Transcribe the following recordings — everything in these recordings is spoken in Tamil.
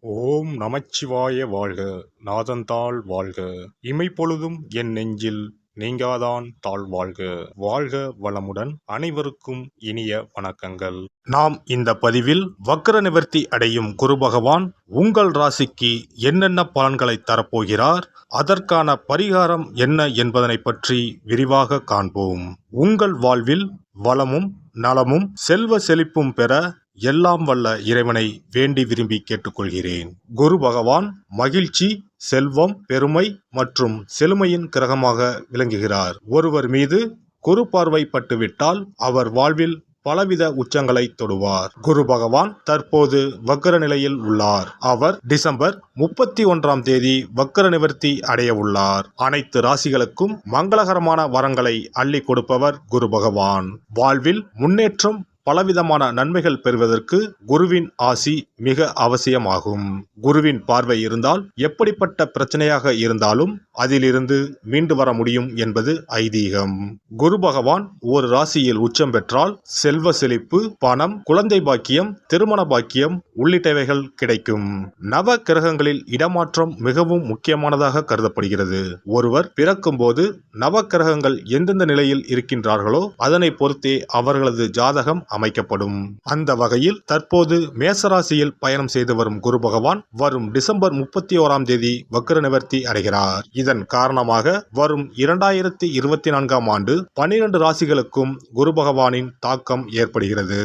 ஓம் நமச்சிவாய வாழ்க. நாதந்தாள் வாழ்க. இமைப்பொழுதும் என் நெஞ்சில் நீங்காதான் தாழ் வாழ்க. வாழ்க வளமுடன். அனைவருக்கும் இனிய வணக்கங்கள். நாம் இந்த பதிவில் வக்ர நிவர்த்தி அடையும் குரு பகவான் உங்கள் ராசிக்கு என்னென்ன பலன்களை தரப்போகிறார், அதற்கான பரிகாரம் என்ன என்பதனை பற்றி விரிவாக காண்போம். உங்கள் வாழ்வில் வளமும் நலமும் செல்வ செழிப்பும் பெற எல்லாம் வல்ல இறைவனை வேண்டி விரும்பி கேட்டுக்கொள்கிறேன். குரு பகவான் மகிழ்ச்சி, செல்வம், பெருமை மற்றும் செழுமையின் கிரகமாக விளங்குகிறார். ஒருவர் மீது குரு பார்வை பட்டுவிட்டால் அவர் வாழ்வில் பலவித உச்சங்களை தொடுவார். குரு பகவான் தற்போது வக்ர நிலையில் உள்ளார். அவர் டிசம்பர் 31ஆம் தேதி வக்ர நிவர்த்தி அடைய உள்ளார். அனைத்து ராசிகளுக்கும் மங்களகரமான வரங்களை அள்ளி கொடுப்பவர் குரு பகவான். வாழ்வில் முன்னேற்றம், பலவிதமான நன்மைகள் பெறுவதற்கு குருவின் ஆசி மிக அவசியமாகும். குருவின் பார்வை இருந்தால் எப்படிப்பட்ட பிரச்சனையாக இருந்தாலும் அதிலிருந்து மீண்டு வர முடியும் என்பது ஐதீகம். குரு பகவான் ஒரு ராசியில் உச்சம் பெற்றால் செல்வ செழிப்பு, பணம், குழந்தை பாக்கியம், திருமண பாக்கியம் உள்ளிட்டவைகள் கிடைக்கும். நவ கிரகங்களில் இடமாற்றம் மிகவும் முக்கியமானதாக கருதப்படுகிறது. ஒருவர் பிறக்கும் போது நவ கிரகங்கள் எந்தெந்த நிலையில் இருக்கின்றார்களோ அதனை பொறுத்தே அவர்களது ஜாதகம் அமைக்கப்படும். அந்த வகையில் தற்போது மேசராசியில் பயணம் செய்து வரும் குரு பகவான் வரும் டிசம்பர் 31ஆம் தேதி வக்ர நிவர்த்தி அடைகிறார். இதன் காரணமாக வரும் 2024ஆம் ஆண்டு 12 ராசிகளுக்கும் குரு பகவானின் தாக்கம் ஏற்படுகிறது.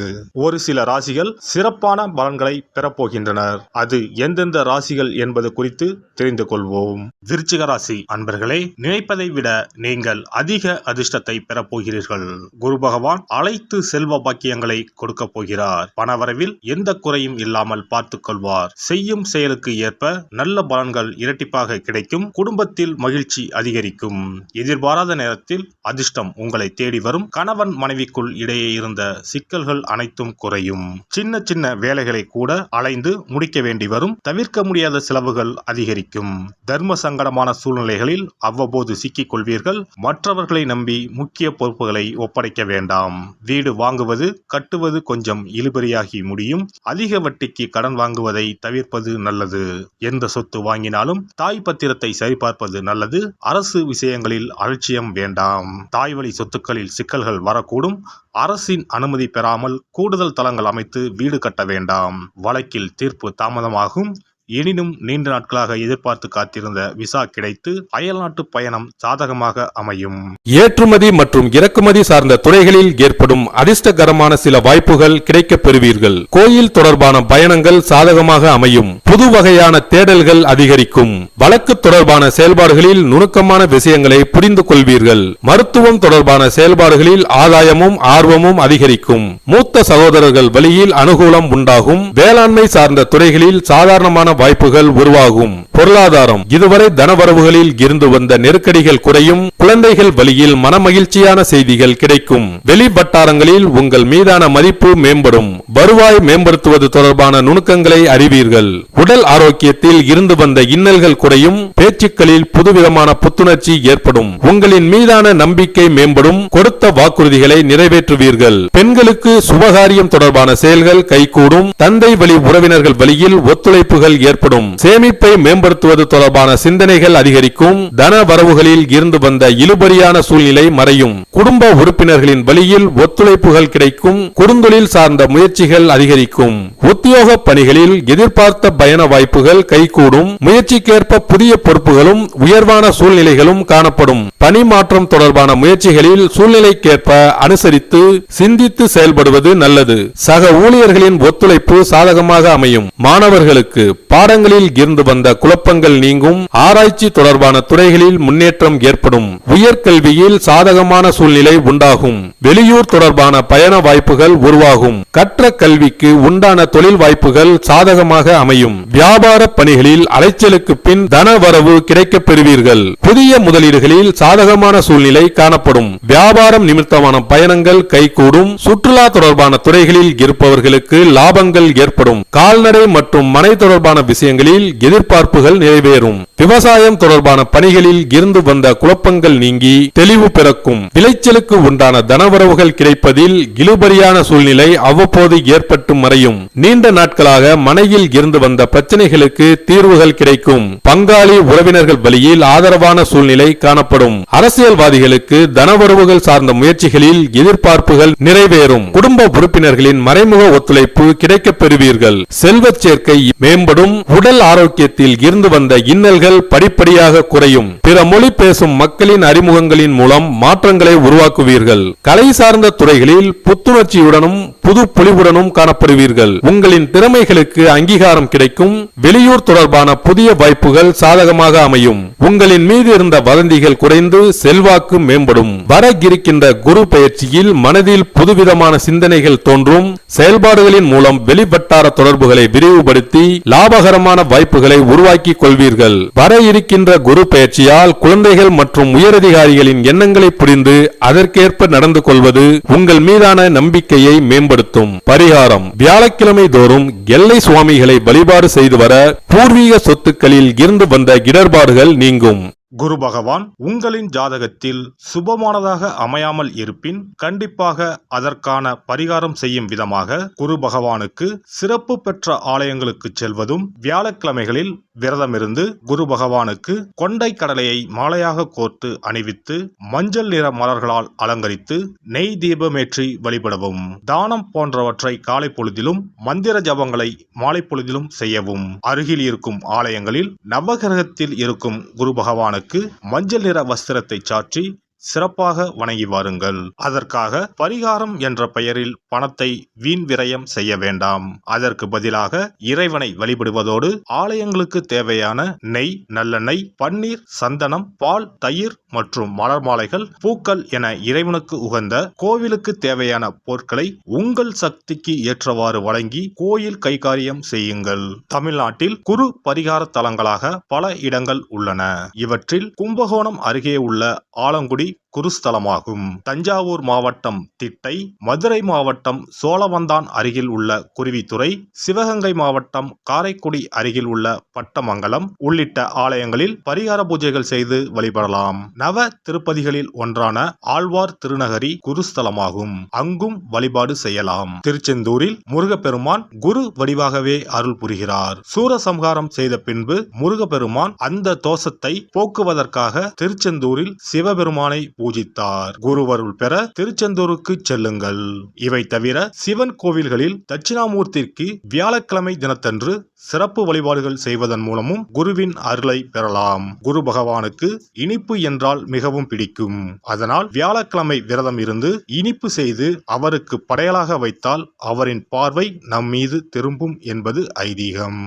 ஒரு சில ராசிகள் சிறப்பான பலன்களை பெறப்போகின்றனர். அது எந்தெந்த ராசிகள் என்பது குறித்து தெரிந்து கொள்வோம். விருச்சிக ராசி அன்பர்களே, நினைப்பதை விட நீங்கள் அதிக அதிர்ஷ்டத்தை பெறப்போகிறீர்கள். குரு பகவான் அனைத்து செல்வ பாக்கியங்களை கொடுக்க போகிறார். பணவரவில் எந்த குறையும் இல்லாமல் பார்த்துக் கொள்வார். செய்யும் செயலுக்கு ஏற்ப நல்ல பலன்கள் இரட்டிப்பாக கிடைக்கும். குடும்பத்தில் மகிழ்ச்சி அதிகரிக்கும். எதிர்பாராத நேரத்தில் அதிர்ஷ்டம் உங்களை தேடி வரும். கணவன் மனைவிக்குள் இடையே இருந்த சிக்கல்கள் அனைத்தும் குறையும். சின்ன சின்ன வேலைகளை கூட அலைந்து முடிக்க வேண்டி வரும். தவிர்க்க முடியாத செலவுகள் அதிகரிக்கும். தர்ம சங்கடமான சூழ்நிலைகளில் அவ்வப்போது சிக்கிக் கொள்வீர்கள். மற்றவர்களை நம்பி முக்கிய பொறுப்புகளை ஒப்படைக்க வேண்டாம். வீடு வாங்குவது, கட்டுவது கொஞ்சம் இழுபறியாகி முடியும். அதிக வட்டிக்கு கடன் வாங்குவதை தவிர்ப்பது நல்லது. எந்த சொத்து வாங்கினாலும் தாய் பத்திரத்தை சரிபார்ப்பது நல்லது. அரசு விஷயங்களில் அலட்சியம் வேண்டாம். தாய் வழி சொத்துக்களில் சிக்கல்கள் வரக்கூடும். அரசின் அனுமதி பெறாமல் கூடுதல் தளங்கள் அமைத்து வீடு கட்ட வேண்டாம். வழக்கில் தீர்ப்பு தாமதமாகும். எனினும் நீண்ட நாட்களாக எதிர்பார்த்து காத்திருந்த விசா கிடைத்து அயல்நாட்டு பயணம் சாதகமாக அமையும். ஏற்றுமதி மற்றும் இறக்குமதி சார்ந்த துறைகளில் ஏற்படும் அதிர்ஷ்டகரமான சில வாய்ப்புகள் கிடைக்கப் பெறுவீர்கள். கோயில் தொடர்பான பயணங்கள் சாதகமாக அமையும். புது வகையான தேடல்கள் அதிகரிக்கும். வழக்கு தொடர்பான செயல்பாடுகளில் நுணுக்கமான விஷயங்களை புரிந்து கொள்வீர்கள். மருத்துவம் தொடர்பான செயல்பாடுகளில் ஆதாயமும் ஆர்வமும் அதிகரிக்கும். மூத்த சகோதரர்கள் வழியில் அனுகூலம் உண்டாகும். வேளாண்மை சார்ந்த துறைகளில் சாதாரணமான வாய்ப்புகள் உருவாகும். பொருளாதாரம், இதுவரை தனவரவுகளில் இருந்து வந்த நெருக்கடிகள் குறையும். குழந்தைகள் வழியில் மனமகிழ்ச்சியான செய்திகள் கிடைக்கும். வெளி வட்டாரங்களில் உங்கள் மீதான மதிப்பு மேம்படும். வருவாய் மேம்படுத்துவது தொடர்பான நுணுக்கங்களை அறிவீர்கள். உடல் ஆரோக்கியத்தில் இருந்து வந்த இன்னல்கள் குறையும். பேச்சுக்களில் புதுவிதமான புத்துணர்ச்சி ஏற்படும். உங்களின் மீதான நம்பிக்கை மேம்படும். கொடுத்த வாக்குறுதிகளை நிறைவேற்றுவீர்கள். பெண்களுக்கு சுபகாரியம் தொடர்பான செயல்கள் கைகூடும். தந்தை வழி உறவினர்கள் வழியில் ஒத்துழைப்புகள் ஏற்படும். சேமிப்பை மேம்படுத்துவது தொடர்பான சிந்தனைகள் அதிகரிக்கும். தன வரவுகளில் இருந்து வந்த இழுபறியான சூழ்நிலை மறையும். குடும்ப உறுப்பினர்களின் வழியில் ஒத்துழைப்புகள் கிடைக்கும். குறுந்தொழில் சார்ந்த முயற்சிகள் அதிகரிக்கும். உத்தியோக பணிகளில் எதிர்பார்த்த பயண வாய்ப்புகள் கைகூடும். முயற்சிக்கேற்ப புதிய பொறுப்புகளும் உயர்வான சூழ்நிலைகளும் காணப்படும். பணி மாற்றம் தொடர்பான முயற்சிகளில் சூழ்நிலைக்கேற்ப அனுசரித்து சிந்தித்து செயல்படுவது நல்லது. சக ஊழியர்களின் ஒத்துழைப்பு சாதகமாக அமையும். மாணவர்களுக்கு பாடங்களில் இருந்து வந்த குழப்பங்கள் நீங்கும். ஆராய்ச்சி தொடர்பான துறைகளில் முன்னேற்றம் ஏற்படும். உயர்கல்வியில் சாதகமான சூழ்நிலை உண்டாகும். வெளியூர் தொடர்பான பயண வாய்ப்புகள் உருவாகும். கற்ற கல்விக்கு உண்டான தொழில் வாய்ப்புகள் சாதகமாக அமையும். வியாபார பணிகளில் அலைச்சலுக்கு பின் தன வரவு கிடைக்கப் பெறுவீர்கள். புதிய முதலீடுகளில் சாதகமான சூழ்நிலை காணப்படும். வியாபாரம் நிமித்தமான பயணங்கள் கைகூடும். சுற்றுலா தொடர்பான துறைகளில் இருப்பவர்களுக்கு லாபங்கள் ஏற்படும். கால்நடை மற்றும் மனை தொடர்பான விஷயங்களில் எதிர்பார்ப்புகள் நிறைவேறும். விவசாயம் தொடர்பான பணிகளில் இருந்து வந்த குழப்பங்கள் நீங்கி தெளிவு பிறக்கும். விளைச்சலுக்கு உண்டான தனவரவுகள் கிடைப்பதில் இழுபறியான சூழ்நிலை அவ்வப்போது ஏற்பட்டு மறையும். நீண்ட நாட்களாக மனையில் இருந்து வந்த பிரச்சனைகளுக்கு தீர்வுகள் கிடைக்கும். பங்காளி உறவினர்கள் வழியில் ஆதரவான சூழ்நிலை காணப்படும். அரசியல்வாதிகளுக்கு தனவரவுகள் சார்ந்த முயற்சிகளில் எதிர்பார்ப்புகள் நிறைவேறும். குடும்ப உறுப்பினர்களின் மறைமுக ஒத்துழைப்பு கிடைக்கப் பெறுவீர்கள். செல்வச் சேர்க்கை மேம்படும். உடல் ஆரோக்கியத்தில் இருந்து வந்த இன்னல்கள் படிப்படியாக குறையும். பிற மொழி பேசும் மக்களின் அறிமுகங்களின் மூலம் மாற்றங்களை உருவாக்குவீர்கள். கலை சார்ந்த துறைகளில் புத்துணர்ச்சியுடனும் புது பொலிவுடனும் காணப்படுவீர்கள். உங்களின் திறமைகளுக்கு அங்கீகாரம் கிடைக்கும். வெளியூர் தொடர்பான புதிய வாய்ப்புகள் சாதகமாக அமையும். உங்களின் மீது இருந்த வதந்திகள் குறைந்து செல்வாக்கு மேம்படும். வர இருக்கின்ற குரு பயிற்சியில் மனதில் புதுவிதமான சிந்தனைகள் தோன்றும். செயல்பாடுகளின் மூலம் வெளிவட்டார தொடர்புகளை விரிவுபடுத்தி லாபகரமான வாய்ப்புகளை உருவாக்கி கொள்வீர்கள். வர இருக்கின்ற குரு பயிற்சியால் குழந்தைகள் மற்றும் உயரதிகாரிகளின் எண்ணங்களை புரிந்து அதற்கேற்ப நடந்து கொள்வது உங்கள் மீதான நம்பிக்கையை மேம்படுத்தும். பரிகாரம்: வியாழக்கிழமை தோறும் எல்லை சுவாமிகளை வழிபாடு செய்து வர பூர்வீக சொத்துக்களில் இருந்து வந்த இடர்பாடுகள் நீங்கும். குரு பகவான் உங்களின் ஜாதகத்தில் சுபமானதாக அமையாமல் இருப்பின் கண்டிப்பாக அதற்கான பரிகாரம் செய்யும் விதமாக குரு பகவானுக்கு சிறப்பு பெற்ற ஆலயங்களுக்கு செல்வதும், வியாழக்கிழமைகளில் விரதமிருந்து குரு பகவானுக்கு கொண்டை கடலையை மாலையாக கோர்த்து அணிவித்து மஞ்சள் நிற மலர்களால் அலங்கரித்து நெய் தீபமேற்றி வழிபடவும். தானம் போன்றவற்றை காலை பொழுதிலும், மந்திர ஜபங்களை மாலை பொழுதிலும் செய்யவும். அருகில் இருக்கும் ஆலயங்களில் நவகிரகத்தில் இருக்கும் குரு பகவானுக்கு மஞ்சள் நிற வஸ்திரத்தை சாற்றி சிறப்பாக வணங்கி வாருங்கள். அதற்காக பரிகாரம் என்ற பெயரில் பணத்தை வீண் விரயம் செய்ய வேண்டாம். அதற்கு பதிலாக இறைவனை வழிபடுவதோடு ஆலயங்களுக்கு தேவையான நெய், நல்லெண்ணெய், பன்னீர், சந்தனம், பால், தயிர் மற்றும் மலர் மாலைகள், பூக்கள் என இறைவனுக்கு உகந்த கோவிலுக்கு தேவையான பொருட்களை உங்கள் சக்திக்கு ஏற்றவாறு வழங்கி கோயில் கைகாரியம் செய்யுங்கள். தமிழ்நாட்டில் குரு பரிகார தலங்களாக பல இடங்கள் உள்ளன. இவற்றில் கும்பகோணம் அருகே உள்ள ஆலங்குடி குருஸ்தலமாகும். தஞ்சாவூர் மாவட்டம் திட்டை, மதுரை மாவட்டம் சோழவந்தான் அருகில் உள்ள குருவித்துறை, சிவகங்கை மாவட்டம் காரைக்குடி அருகில் உள்ள பட்டமங்கலம் உள்ளிட்ட ஆலயங்களில் பரிகார பூஜைகள் செய்து வழிபடலாம். நவ திருப்பதிகளில் ஒன்றான ஆழ்வார் திருநகரி குருஸ்தலமாகும். அங்கும் வழிபாடு செய்யலாம். திருச்செந்தூரில் முருகப்பெருமான் குரு வடிவாகவே அருள் புரிகிறார். சூரசம்ஹாரம் செய்த பின்பு முருகப்பெருமான் அந்த தோஷத்தை போக்குவதற்காக திருச்செந்தூரில் சிவபெருமானை பூஜித்தார். குருவருள் பெற திருச்செந்தூருக்கு செல்லுங்கள். இவை தவிர சிவன் கோவில்களில் தட்சிணாமூர்த்திக்கு வியாழக்கிழமை தினத்தன்று சிறப்பு வழிபாடுகள் செய்வதன் மூலமும் குருவின் அருளை பெறலாம். குரு பகவானுக்கு இனிப்பு என்றால் மிகவும் பிடிக்கும். அதனால் வியாழக்கிழமை விரதம் இருந்து இனிப்பு செய்து அவருக்கு படையலாக வைத்தால் அவரின் பார்வை நம் மீது திரும்பும் என்பது ஐதீகம்.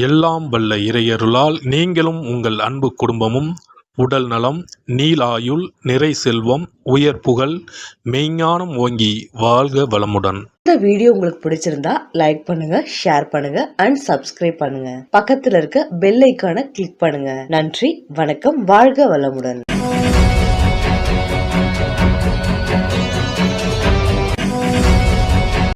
எல்லாம் வல்ல இறையருளால் நீங்களும் உங்கள் அன்பு குடும்பமும் உடல் நலம், நீலாயுள், நிறை செல்வம், உயர் புகழ், மெய்ஞானம் ஓங்கி வாழ்க வளமுடன். இந்த வீடியோ உங்களுக்கு பிடிச்சிருந்தா லைக் பண்ணுங்க, ஷேர் பண்ணுங்க அண்ட் சப்ஸ்கிரைப் பண்ணுங்க. பக்கத்துல இருக்க பெல் ஐகானை கிளிக் பண்ணுங்க. நன்றி, வணக்கம், வாழ்க வளமுடன்.